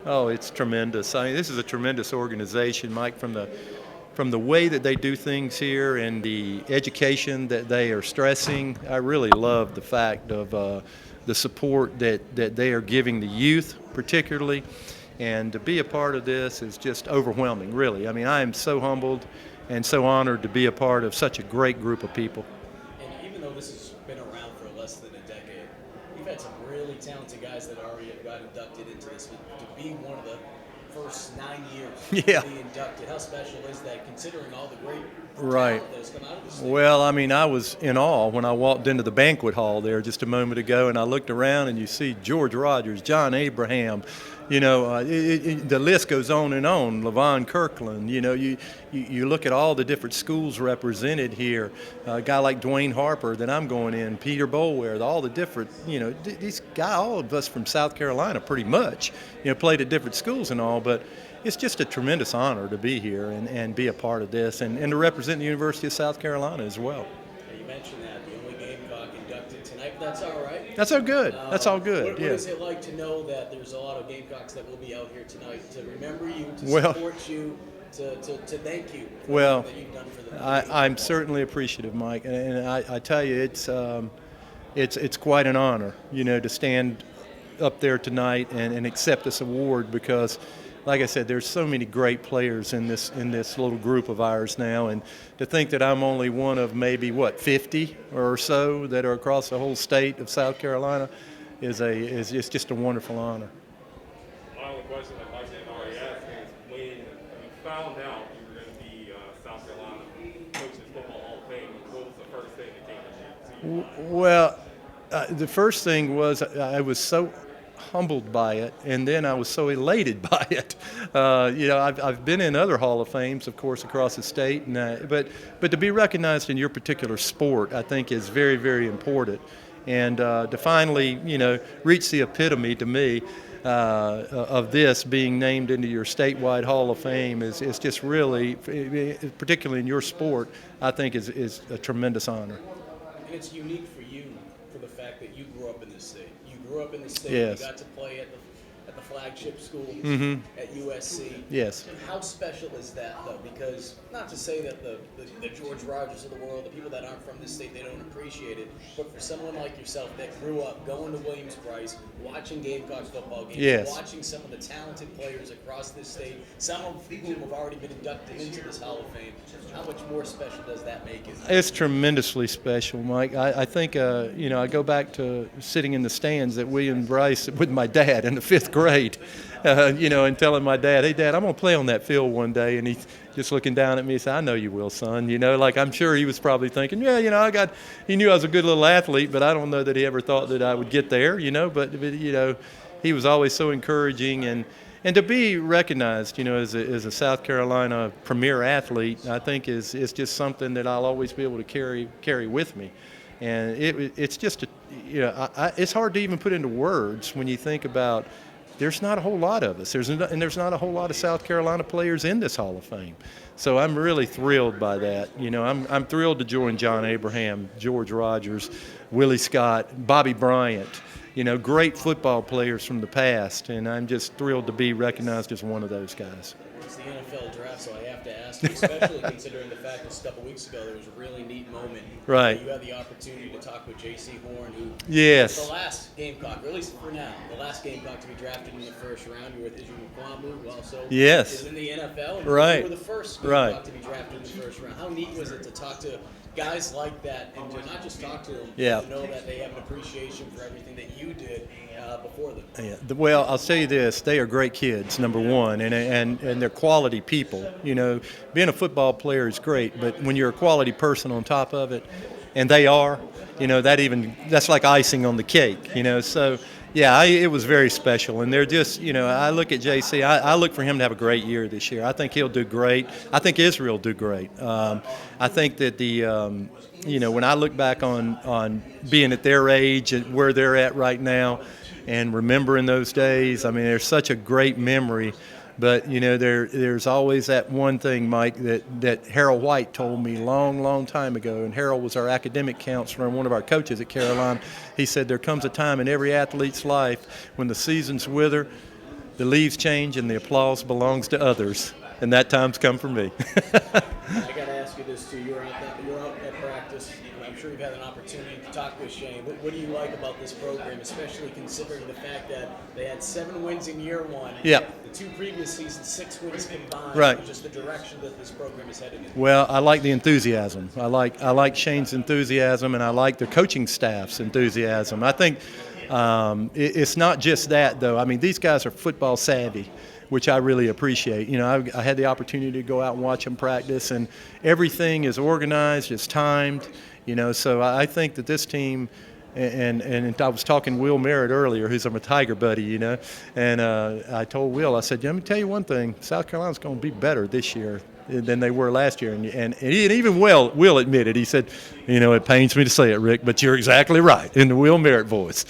Oh, it's tremendous. I mean, this is a tremendous organization, Mike, from the way that they do things here and the education that they are stressing. I really love the fact of the support that they are giving the youth, particularly. And to be a part of this is just overwhelming, really. I mean, I am so humbled and so honored to be a part of such a great group of people. And even though this has been around for less than a decade, we've had some really talented guys that already have got inducted into this. But to be one of the first 9 years Yeah. to be inducted, how special is that, considering all the great Right. talent that has come out of this state? Well, I mean, I was in awe when I walked into the banquet hall there just a moment ago, and I looked around and you see George Rogers, John Abraham, the list goes on and on. Levon Kirkland, you look at all the different schools represented here. A guy like Dwayne Harper that I'm going in, Peter Boulware, all the different, these guys, all of us from South Carolina pretty much, played at different schools and all, but it's just a tremendous honor to be here and be a part of this and to represent the University of South Carolina as well. You mentioned that, the only Gamecock inducted tonight, but that's all right. That's all good. That's all good. What is it like to know that there's a lot of Gamecocks that will be out here tonight to remember you, to support you, to thank you for well, everything that you've done for them? I'm certainly appreciative, Mike, and I tell you, it's quite an honor, to stand up there tonight and accept this award because, like I said, there's so many great players in this little group of ours now, and to think that I'm only one of maybe 50 or so that are across the whole state of South Carolina is just a wonderful honor. My only question I'd like to already ask is when you found out you were going to be South Carolina Coaches Football Hall of Fame, what was the first thing that came to you? Well, the first thing was I was so humbled by it, and then I was so elated by it. I've been in other Hall of Fames, of course, across the state, but to be recognized in your particular sport, I think, is very, very important. And to finally, reach the epitome to me of this being named into your statewide Hall of Fame is just really, particularly in your sport, I think is a tremendous honor. And it's unique for you for the fact that you grew up in this state. You grew up in the state. Yes. You got to play at the flagship school at USC. Yes. And how special is that, though? Because not to say that the George Rogers of the world, the people that aren't from this state, they don't appreciate it. But for someone like yourself that grew up going to Williams-Brice, watching Gamecocks football games, Yes. watching some of the talented players across this state, some of whom have already been inducted into this Hall of Fame, how much more special does that make it? It's tremendously special, Mike. I think, I go back to sitting in the stands at Williams-Brice with my dad in the 5th grade, and telling my dad, hey, Dad, I'm going to play on that field one day. And he's just looking down at me and said, I know you will, son. Like I'm sure he was probably thinking, he knew I was a good little athlete, but I don't know that he ever thought that I would get there, but he was always so encouraging. And to be recognized, as a South Carolina premier athlete, I think is just something that I'll always be able to carry with me. And it's just, it's hard to even put into words when you think about there's not a whole lot of us. There's not a whole lot of South Carolina players in this Hall of Fame. So I'm really thrilled by that. I'm thrilled to join John Abraham, George Rogers, Willie Scott, Bobby Bryant, great football players from the past, and I'm just thrilled to be recognized as one of those guys. It's the NFL draft, so I have to ask you, especially considering the fact that a couple weeks ago there was a really neat moment. Right. You had the opportunity to talk with J.C. Horn, who Yes. was the last Gamecock, or at least for now, the last Gamecock to be drafted in the first round. You were with Israel McClamu, who also Yes. is in the NFL. And Right. You were the first Gamecock Right. to be drafted in the first round. How neat was it to talk to guys like that and to not just talk to them, Yeah. but to know that they have an appreciation for everything that you did before them? Yeah. Well, I'll tell you this: they are great kids, number one, and they're quality people. Being a football player is great, but when you're a quality person on top of it, and they are, that's like icing on the cake. So yeah, it was very special, and they're just, I look at JC. I look for him to have a great year this year. I think he'll do great. I think Israel will do great. I think that when I look back on being at their age and where they're at right now, and remembering those days, I mean, there's such a great memory. But, there's always that one thing, Mike, that Harold White told me long time ago, and Harold was our academic counselor and one of our coaches at Carolina. He said there comes a time in every athlete's life when the seasons wither, the leaves change and the applause belongs to others, and that time's come for me. I got to ask you this too. You're out at practice. I'm sure you've had an opportunity to talk with Shane. What do you like about this program, especially considering the fact that they had 7 wins in year 1? Yeah. The 2 previous seasons, 6 wins combined. Right. Just the direction that this program is headed in. Well, I like the enthusiasm. I like Shane's enthusiasm, and I like the coaching staff's enthusiasm. I think it's not just that, though. I mean, these guys are football savvy, which I really appreciate. You know, I had the opportunity to go out and watch them practice, and everything is organized, it's timed. You know, so I think that this team, and I was talking to Will Merritt earlier, who's my Tiger buddy, you know, and I told Will, I said, let me tell you one thing, South Carolina's going to be better this year than they were last year. And even Will admitted, he said, you know, it pains me to say it, Rick, but you're exactly right, in the Will Merritt voice.